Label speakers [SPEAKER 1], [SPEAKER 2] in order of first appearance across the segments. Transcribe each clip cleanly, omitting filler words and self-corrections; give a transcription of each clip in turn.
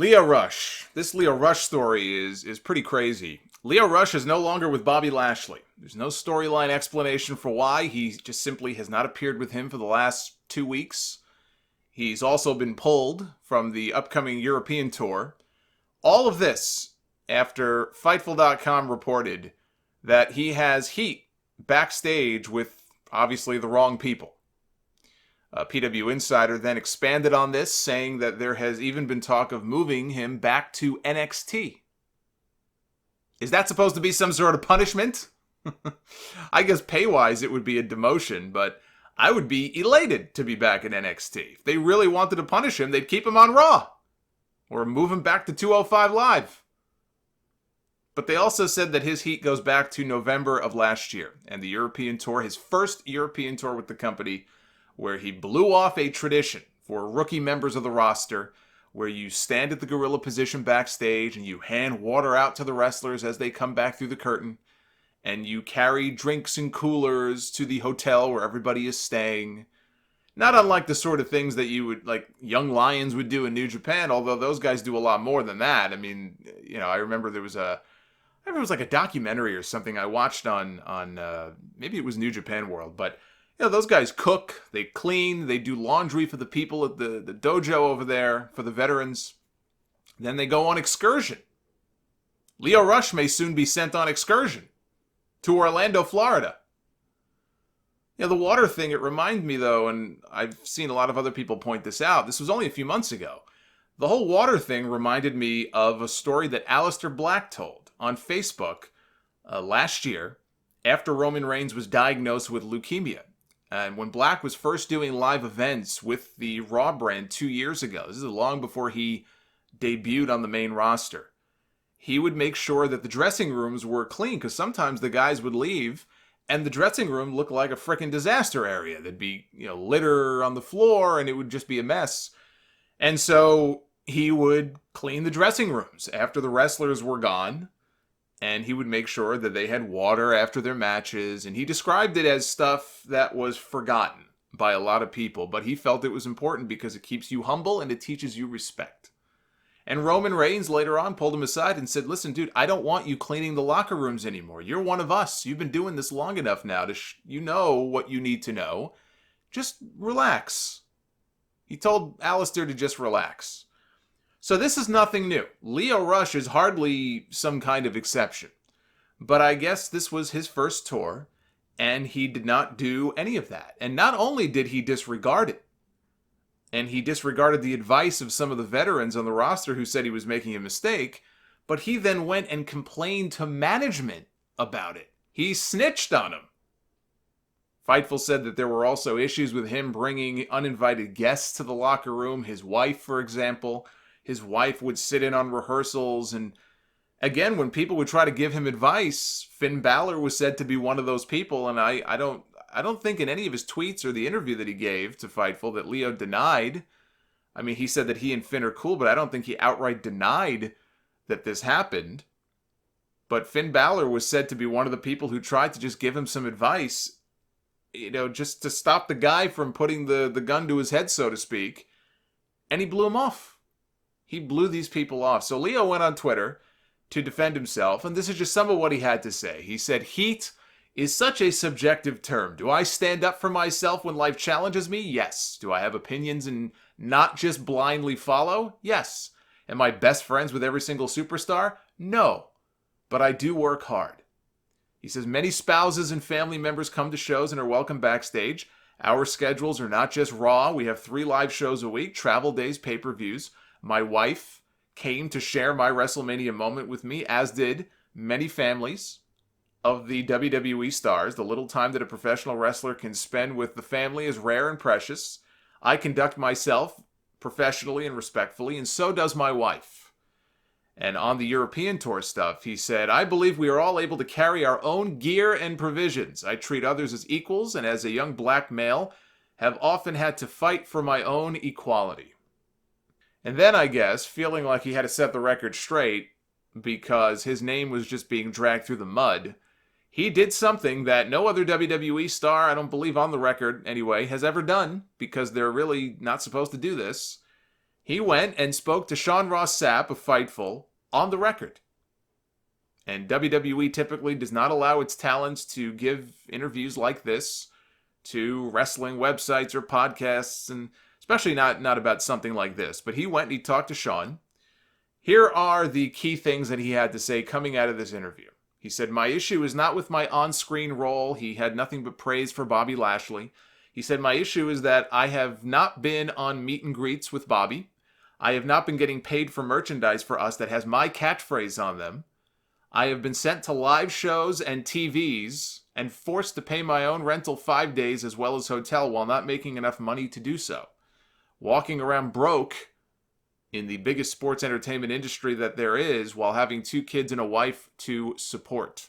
[SPEAKER 1] Lio Rush. This Lio Rush story is pretty crazy. Lio Rush is no longer with Bobby Lashley. There's no storyline explanation for why. He just simply has not appeared with him for the last 2 weeks. He's also been pulled from the upcoming European tour. All of this after Fightful.com reported that he has heat backstage with obviously the wrong people. PW Insider then expanded on this, saying that there has even been talk of moving him back to NXT. Is that supposed to be some sort of punishment? I guess pay-wise it would be a demotion, but I would be elated to be back in NXT. If they really wanted to punish him, they'd keep him on Raw. Or move him back to 205 Live. But they also said that his heat goes back to November of last year, and the European tour, his first European tour with the company, where he blew off a tradition for rookie members of the roster, where you stand at the gorilla position backstage and you hand water out to the wrestlers as they come back through the curtain, and you carry drinks and coolers to the hotel where everybody is staying. Not unlike the sort of things that you would, like, Young Lions would do in New Japan, although those guys do a lot more than that. I mean, I remember there was it was like a documentary or something I watched on maybe it was New Japan World, but those guys cook, they clean, they do laundry for the people at the dojo over there, for the veterans. Then they go on excursion. Lio Rush may soon be sent on excursion to Orlando, Florida. The water thing, it reminded me though, and I've seen a lot of other people point this out, this was only a few months ago. The whole water thing reminded me of a story that Aleister Black told on Facebook last year after Roman Reigns was diagnosed with leukemia. And when Black was first doing live events with the Raw brand 2 years ago, this is long before he debuted on the main roster, he would make sure that the dressing rooms were clean, because sometimes the guys would leave and the dressing room looked like a frickin' disaster area. There'd be, litter on the floor and it would just be a mess. And so he would clean the dressing rooms after the wrestlers were gone, and he would make sure that they had water after their matches, and he described it as stuff that was forgotten by a lot of people, but he felt it was important because it keeps you humble and it teaches you respect. And Roman Reigns later on pulled him aside and said, listen, dude, I don't want you cleaning the locker rooms anymore. You're one of us. You've been doing this long enough now to you know what you need to know. Just relax. He told Aleister to just relax. So this is nothing new. Lio Rush is hardly some kind of exception. But I guess this was his first tour, and he did not do any of that. And not only did he disregard it, and he disregarded the advice of some of the veterans on the roster who said he was making a mistake, but he then went and complained to management about it. He snitched on him. Fightful said that there were also issues with him bringing uninvited guests to the locker room. His wife, for example. His wife would sit in on rehearsals, and again, when people would try to give him advice, Finn Balor was said to be one of those people, and I don't think in any of his tweets or the interview that he gave to Fightful that Lio denied. I mean, he said that he and Finn are cool, but I don't think he outright denied that this happened. But Finn Balor was said to be one of the people who tried to just give him some advice, just to stop the guy from putting the gun to his head, so to speak, and he blew him off. He blew these people off. So Lio went on Twitter to defend himself, and this is just some of what he had to say. He said, heat is such a subjective term. Do I stand up for myself when life challenges me? Yes. Do I have opinions and not just blindly follow? Yes. Am I best friends with every single superstar? No. But I do work hard. He says, many spouses and family members come to shows and are welcome backstage. Our schedules are not just Raw. We have 3 live shows a week, travel days, pay-per-views. My wife came to share my WrestleMania moment with me, as did many families of the WWE stars. The little time that a professional wrestler can spend with the family is rare and precious. I conduct myself professionally and respectfully, and so does my wife. And on the European tour stuff, he said, I believe we are all able to carry our own gear and provisions. I treat others as equals, and as a young black male, have often had to fight for my own equality. And then, I guess, feeling like he had to set the record straight because his name was just being dragged through the mud, he did something that no other WWE star, I don't believe on the record anyway, has ever done, because they're really not supposed to do this. He went and spoke to Sean Ross Sapp of Fightful on the record. And WWE typically does not allow its talents to give interviews like this to wrestling websites or podcasts, and especially not about something like this. But he went and he talked to Sean. Here are the key things that he had to say coming out of this interview. He said, "My issue is not with my on-screen role." He had nothing but praise for Bobby Lashley. He said, "My issue is that I have not been on meet and greets with Bobby. I have not been getting paid for merchandise for us that has my catchphrase on them. I have been sent to live shows and TVs and forced to pay my own rental 5 days as well as hotel while not making enough money to do so. Walking around broke in the biggest sports entertainment industry that there is while having 2 kids and a wife to support."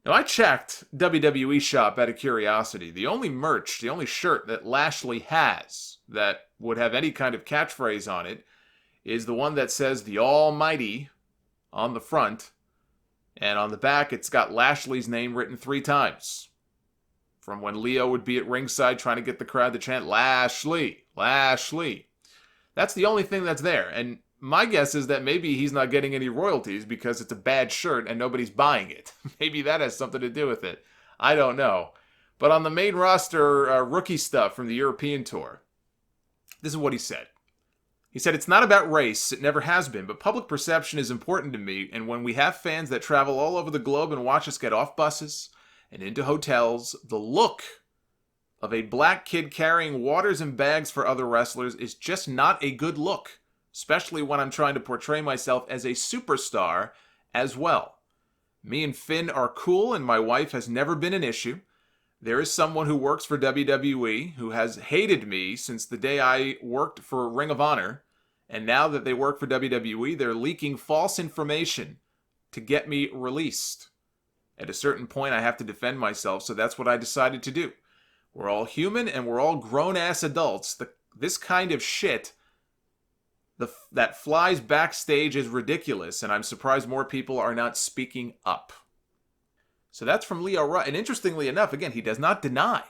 [SPEAKER 1] Now, I checked WWE Shop out of curiosity. The only merch, the only shirt that Lashley has that would have any kind of catchphrase on it is the one that says "The Almighty" on the front. And on the back, it's got Lashley's name written 3 times. From when Leo would be at ringside trying to get the crowd to chant, "Lashley, Lashley." That's the only thing that's there. And my guess is that maybe he's not getting any royalties because it's a bad shirt and nobody's buying it. Maybe that has something to do with it. I don't know. But on the main roster rookie stuff from the European tour, this is what he said. He said, "It's not about race. It never has been. But public perception is important to me. And when we have fans that travel all over the globe and watch us get off buses and into hotels, the look of a black kid carrying waters and bags for other wrestlers is just not a good look, especially when I'm trying to portray myself as a superstar as well. Me and Finn are cool and my wife has never been an issue. There is someone who works for WWE who has hated me since the day I worked for Ring of Honor, and now that they work for WWE, they're leaking false information to get me released. At a certain point, I have to defend myself, so that's what I decided to do. We're all human and we're all grown-ass adults. This kind of shit that flies backstage is ridiculous, and I'm surprised more people are not speaking up." So that's from Leo Rush. And interestingly enough, again, he does not deny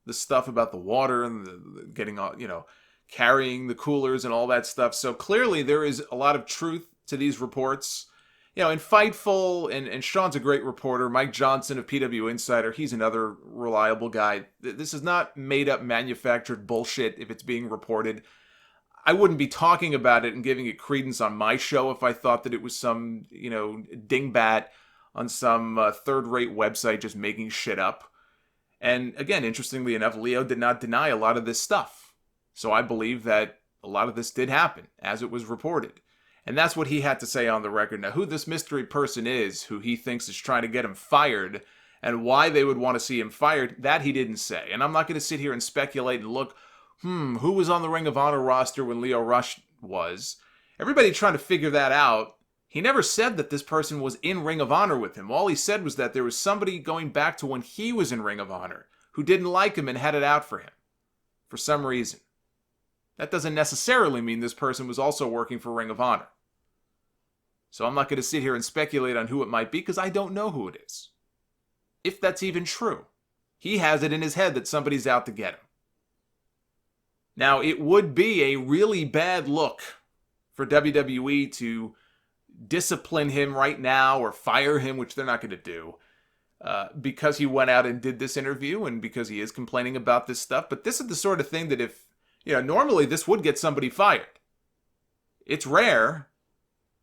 [SPEAKER 1] the stuff about the water and the getting, carrying the coolers and all that stuff. So clearly there is a lot of truth to these reports. In Fightful, and Sean's a great reporter. Mike Johnson of PW Insider, he's another reliable guy. This is not made-up, manufactured bullshit if it's being reported. I wouldn't be talking about it and giving it credence on my show if I thought that it was some, dingbat on some third-rate website just making shit up. And again, interestingly enough, Leo did not deny a lot of this stuff. So I believe that a lot of this did happen as it was reported. And that's what he had to say on the record. Now, who this mystery person is, who he thinks is trying to get him fired, and why they would want to see him fired, that he didn't say. And I'm not going to sit here and speculate and look, who was on the Ring of Honor roster when Leo Rush was? Everybody trying to figure that out. He never said that this person was in Ring of Honor with him. All he said was that there was somebody going back to when he was in Ring of Honor who didn't like him and had it out for him for some reason. That doesn't necessarily mean this person was also working for Ring of Honor. So I'm not going to sit here and speculate on who it might be because I don't know who it is. If that's even true. He has it in his head that somebody's out to get him. Now, it would be a really bad look for WWE to discipline him right now or fire him, which they're not going to do, because he went out and did this interview and because he is complaining about this stuff. But this is the sort of thing that if, normally this would get somebody fired. It's rare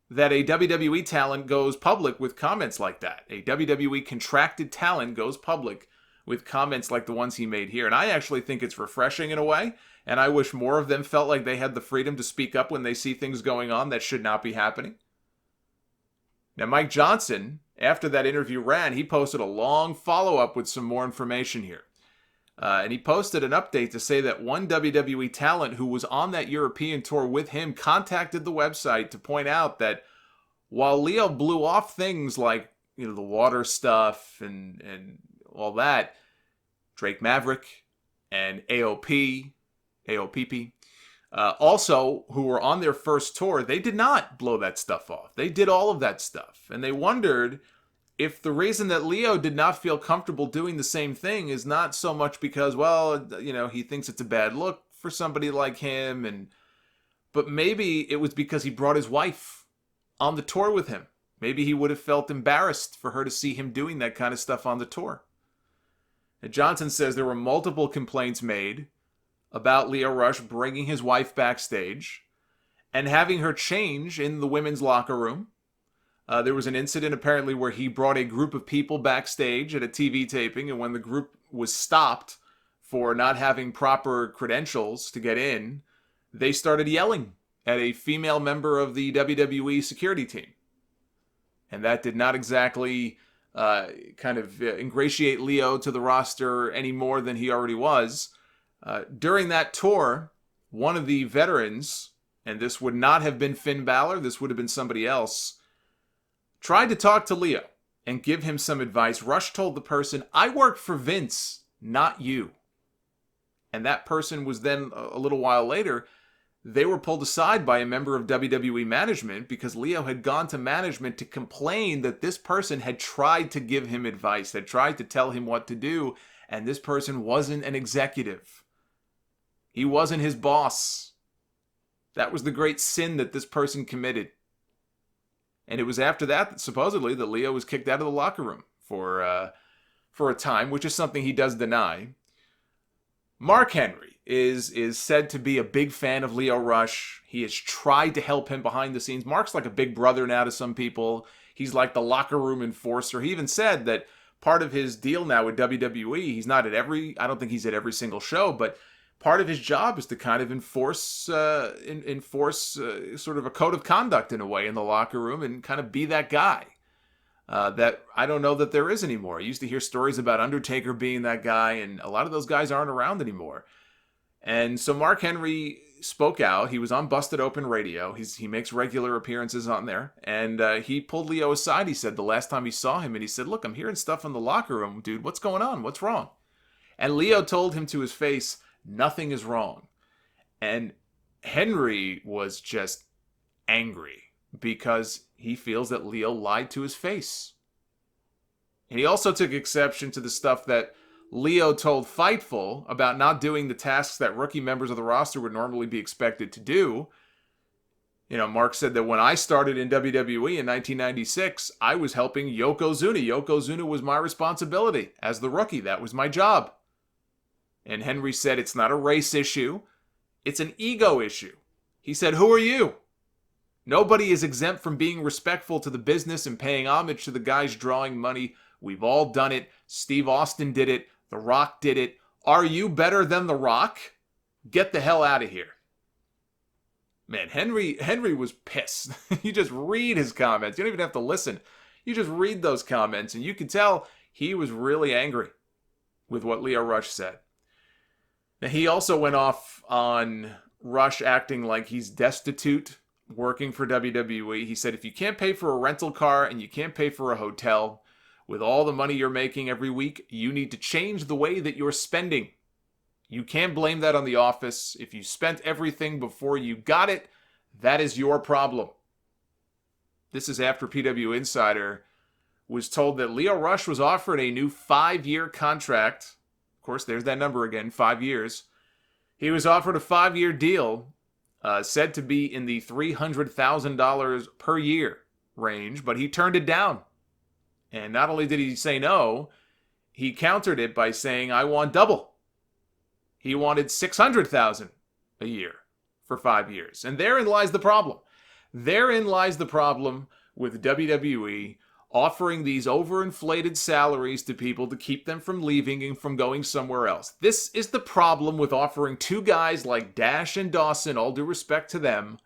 [SPEAKER 1] that a WWE talent goes public with comments like that. A WWE contracted talent goes public with comments like the ones he made here. And I actually think it's refreshing in a way. And I wish more of them felt like they had the freedom to speak up when they see things going on that should not be happening. Now, Mike Johnson, after that interview ran, he posted a long follow-up with some more information here. And he posted an update to say that one WWE talent who was on that European tour with him contacted the website to point out that while Leo blew off things like, the water stuff and all that, Drake Maverick and AOPP, also, who were on their first tour, they did not blow that stuff off. They did all of that stuff. And they wondered if the reason that Leo did not feel comfortable doing the same thing is not so much because, he thinks it's a bad look for somebody like him and But maybe it was because he brought his wife on the tour with him. Maybe he would have felt embarrassed for her to see him doing that kind of stuff on the tour. And Johnson says there were multiple complaints made about Lio Rush bringing his wife backstage and having her change in the women's locker room. There was an incident apparently where he brought a group of people backstage at a TV taping, and when the group was stopped for not having proper credentials to get in, they started yelling at a female member of the WWE security team. And that did not exactly ingratiate Lio to the roster any more than he already was. During that tour, one of the veterans, and this would not have been Finn Balor, this would have been somebody else, tried to talk to Lio and give him some advice. Rush told the person, "I work for Vince, not you." And that person was then, a little while later, they were pulled aside by a member of WWE management because Lio had gone to management to complain that this person had tried to give him advice, had tried to tell him what to do, and this person wasn't an executive. He wasn't his boss. That was the great sin that this person committed. And it was after that, supposedly, that Lio was kicked out of the locker room for a time, which is something he does deny. Mark Henry is said to be a big fan of Lio Rush. He has tried to help him behind the scenes. Mark's like a big brother now to some people. He's like the locker room enforcer. He even said that part of his deal now with WWE, he's not at I don't think he's at every single show, but part of his job is to kind of enforce sort of a code of conduct in a way in the locker room and kind of be that guy. That I don't know that there is anymore. I used to hear stories about Undertaker being that guy, and a lot of those guys aren't around anymore. And so Mark Henry spoke out. He was on Busted Open Radio. He makes regular appearances on there. And he pulled Lio aside, he said, the last time he saw him. And he said, "Look, I'm hearing stuff in the locker room, dude. What's going on? What's wrong?" And Lio told him to his face, "Nothing is wrong." And Henry was just angry because he feels that Lio lied to his face. And he also took exception to the stuff that Lio told Fightful about not doing the tasks that rookie members of the roster would normally be expected to do. You know, Mark said that when I started in WWE in 1996, I was helping Yokozuna. Yokozuna was my responsibility as the rookie. That was my job. And Henry said it's not a race issue. It's an ego issue. He said, "Who are you? Nobody is exempt from being respectful to the business and paying homage to the guys drawing money. We've all done it. Steve Austin did it. The Rock did it. Are you better than The Rock? Get the hell out of here." Man, Henry was pissed. You just read his comments. You don't even have to listen. You just read those comments, and you can tell he was really angry with what Lio Rush said. Now, he also went off on Rush acting like he's destitute working for WWE. He said, if you can't pay for a rental car and you can't pay for a hotel, with all the money you're making every week, you need to change the way that you're spending. You can't blame that on the office. If you spent everything before you got it, that is your problem. This is after PW Insider was told that Lio Rush was offered a new 5-year contract. Of course, there's that number again, 5 years. He was offered a 5-year deal, said to be in the $300,000 per year range, but he turned it down. And not only did he say no, he countered it by saying, "I want double." He wanted $600,000 a year for 5 years. And therein lies the problem. Therein lies the problem with WWE offering these overinflated salaries to people to keep them from leaving and from going somewhere else. This is the problem with offering two guys like Dash and Dawson, all due respect to them,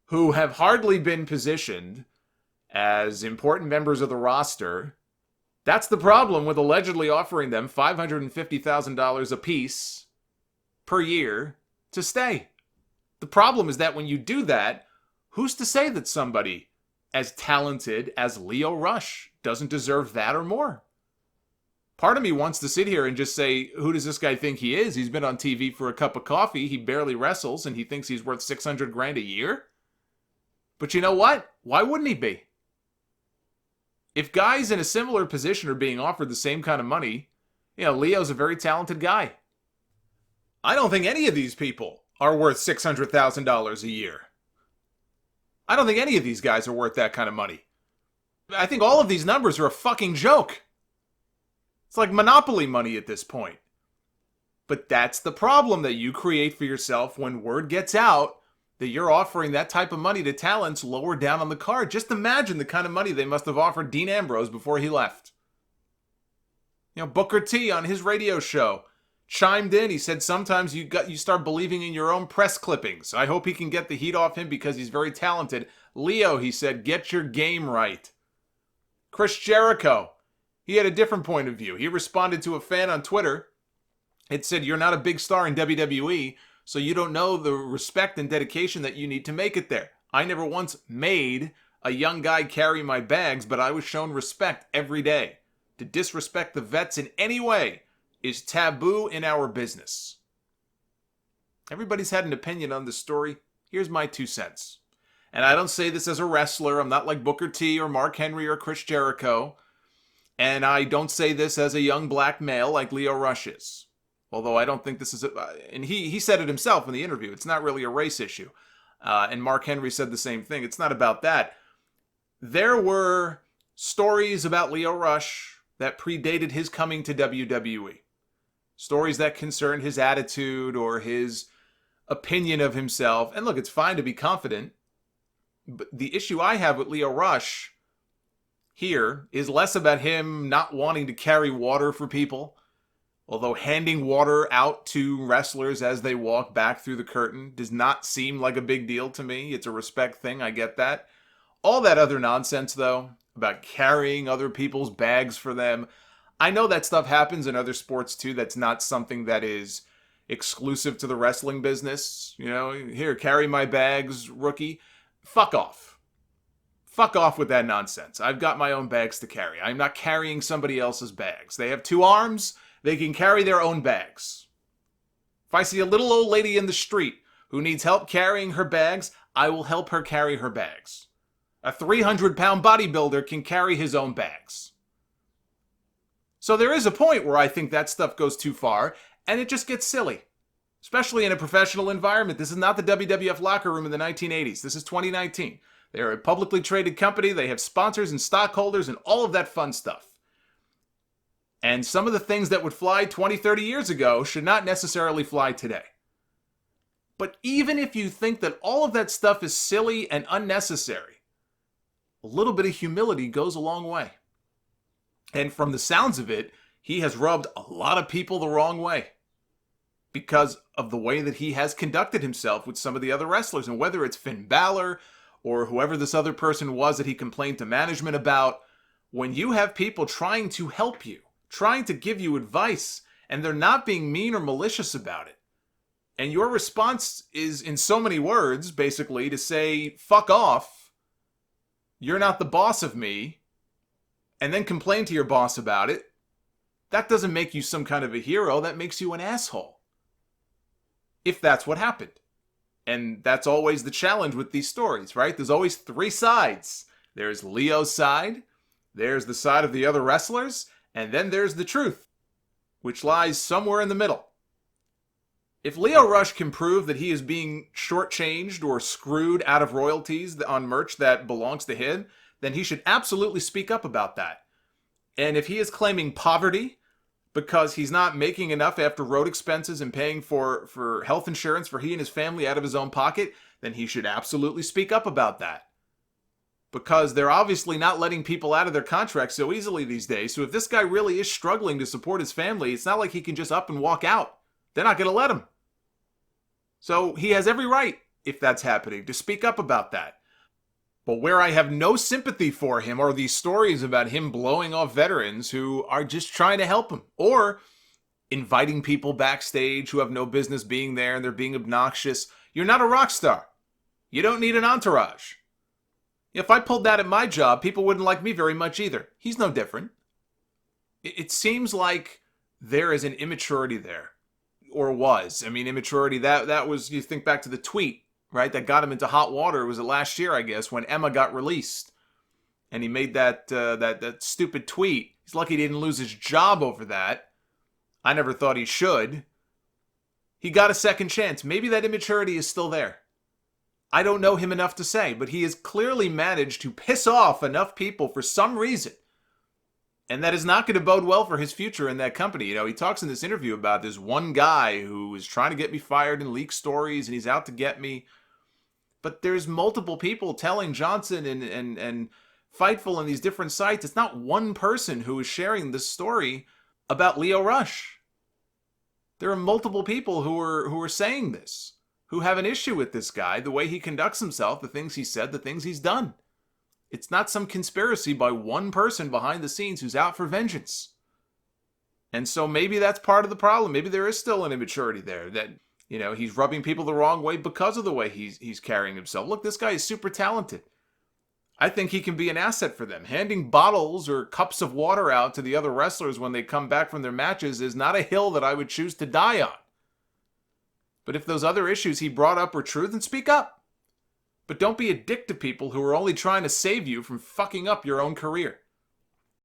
[SPEAKER 1] who have hardly been positioned as important members of the roster. That's the problem with allegedly offering them $550,000 apiece per year to stay. The problem is that when you do that, who's to say that somebody as talented as Lio Rush doesn't deserve that or more? Part of me wants to sit here and just say, who does this guy think he is? He's been on TV for a cup of coffee, he barely wrestles, and he thinks he's worth $600,000 a year? But you know what? Why wouldn't he be? If guys in a similar position are being offered the same kind of money, Leo's a very talented guy. I don't think any of these people are worth $600,000 a year. I don't think any of these guys are worth that kind of money. I think all of these numbers are a fucking joke. It's like monopoly money at this point. But that's the problem that you create for yourself when word gets out that you're offering that type of money to talents lower down on the card. Just imagine the kind of money they must have offered Dean Ambrose before he left. Booker T on his radio show chimed in. He said sometimes you start believing in your own press clippings. I hope he can get the heat off him because he's very talented. Leo, he said, get your game right. Chris Jericho, he had a different point of view. He responded to a fan on Twitter. It said, you're not a big star in WWE, so you don't know the respect and dedication that you need to make it there. I never once made a young guy carry my bags, but I was shown respect every day. To disrespect the vets in any way is taboo in our business. Everybody's had an opinion on this story. Here's my 2 cents. And I don't say this as a wrestler. I'm not like Booker T or Mark Henry or Chris Jericho. And I don't say this as a young black male like Leo Rush is. Although I don't think this is and he said it himself in the interview. It's not really a race issue. And Mark Henry said the same thing. It's not about that. There were stories about Leo Rush that predated his coming to WWE. Stories that concerned his attitude or his opinion of himself. And look, it's fine to be confident. But the issue I have with Leo Rush here is less about him not wanting to carry water for people. Although handing water out to wrestlers as they walk back through the curtain does not seem like a big deal to me. It's a respect thing, I get that. All that other nonsense, though, about carrying other people's bags for them, I know that stuff happens in other sports too. That's not something that is exclusive to the wrestling business. Here, carry my bags, rookie. Fuck off. Fuck off with that nonsense. I've got my own bags to carry. I'm not carrying somebody else's bags. They have 2 arms. They can carry their own bags. If I see a little old lady in the street who needs help carrying her bags, I will help her carry her bags. A 300-pound bodybuilder can carry his own bags. So there is a point where I think that stuff goes too far, and it just gets silly. Especially in a professional environment. This is not the WWF locker room in the 1980s. This is 2019. They're a publicly traded company. They have sponsors and stockholders and all of that fun stuff. And some of the things that would fly 20, 30 years ago should not necessarily fly today. But even if you think that all of that stuff is silly and unnecessary, a little bit of humility goes a long way. And from the sounds of it, he has rubbed a lot of people the wrong way because of the way that he has conducted himself with some of the other wrestlers. And whether it's Finn Balor or whoever this other person was that he complained to management about, when you have people trying to help you, trying to give you advice, and they're not being mean or malicious about it, and your response is in so many words, basically, to say, fuck off, you're not the boss of me, and then complain to your boss about it, that doesn't make you some kind of a hero. That makes you an asshole. If that's what happened. And that's always the challenge with these stories, right? There's always 3 sides. There's Leo's side, there's the side of the other wrestlers, and then there's the truth, which lies somewhere in the middle. If Leo Rush can prove that he is being shortchanged or screwed out of royalties on merch that belongs to him, then he should absolutely speak up about that. And if he is claiming poverty because he's not making enough after road expenses and paying for health insurance for he and his family out of his own pocket, then he should absolutely speak up about that. Because they're obviously not letting people out of their contracts so easily these days. So if this guy really is struggling to support his family, it's not like he can just up and walk out. They're not going to let him. So he has every right, if that's happening, to speak up about that. But where I have no sympathy for him are these stories about him blowing off veterans who are just trying to help him. Or inviting people backstage who have no business being there and they're being obnoxious. You're not a rock star. You don't need an entourage. If I pulled that at my job, people wouldn't like me very much either. He's no different. It seems like there is an immaturity there. Or was. I mean, immaturity, that was, you think back to the tweet, right? That got him into hot water. Was it last year, I guess, when Emma got released. And he made that stupid tweet. He's lucky he didn't lose his job over that. I never thought he should. He got a second chance. Maybe that immaturity is still there. I don't know him enough to say, but he has clearly managed to piss off enough people for some reason. And that is not going to bode well for his future in that company. He talks in this interview about this one guy who is trying to get me fired and leak stories, and he's out to get me. But there's multiple people telling Johnson and Fightful and these different sites. It's not one person who is sharing this story about Lio Rush. There are multiple people who are saying this, who have an issue with this guy, the way he conducts himself, the things he said, the things he's done. It's not some conspiracy by one person behind the scenes who's out for vengeance. And so maybe that's part of the problem. Maybe there is still an immaturity there that, he's rubbing people the wrong way because of the way he's carrying himself. Look, this guy is super talented. I think he can be an asset for them. Handing bottles or cups of water out to the other wrestlers when they come back from their matches is not a hill that I would choose to die on. But if those other issues he brought up are true, then speak up. But don't be a dick to people who are only trying to save you from fucking up your own career.